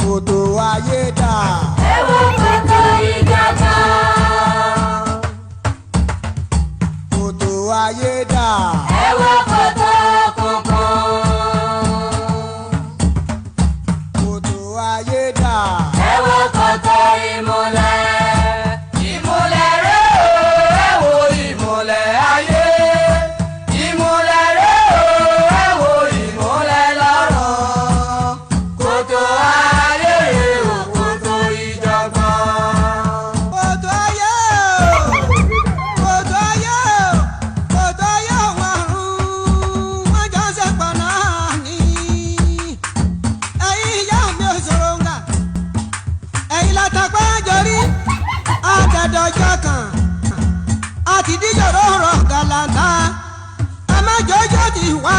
Koto Aye dà. Ẹ wo Koto ìjàgbá. Koto Aye dà. Ẹ wo Koto òkùnkùn. Koto Aye dà. Ẹ wo Koto ìmùlẹ̀. Ìmùlẹ̀ rẹ̀ o, ẹ wo ìmùlẹ̀ ayé. Ìmùlẹ̀ rẹ̀ o, ẹ wo ìmùlẹ̀ lọ́run. Koto Aye rẹ̀ o, Koto ìjàgbá. Koto Aye o. Koto Aye o. Koto Aye ọ̀run. Wọ́n jọ ń ṣe pọ̀ náà ní. Ẹ̀yin ìyá mi ò ṣòro ń gà. Ẹ̀yin látàpá jọrí. Àtẹ̀dọ̀jọ́ kan. Àti díjọ̀rọ̀ ọ̀rọ̀ gàlàǹtà. Ẹ má jọjọ́ ti wá.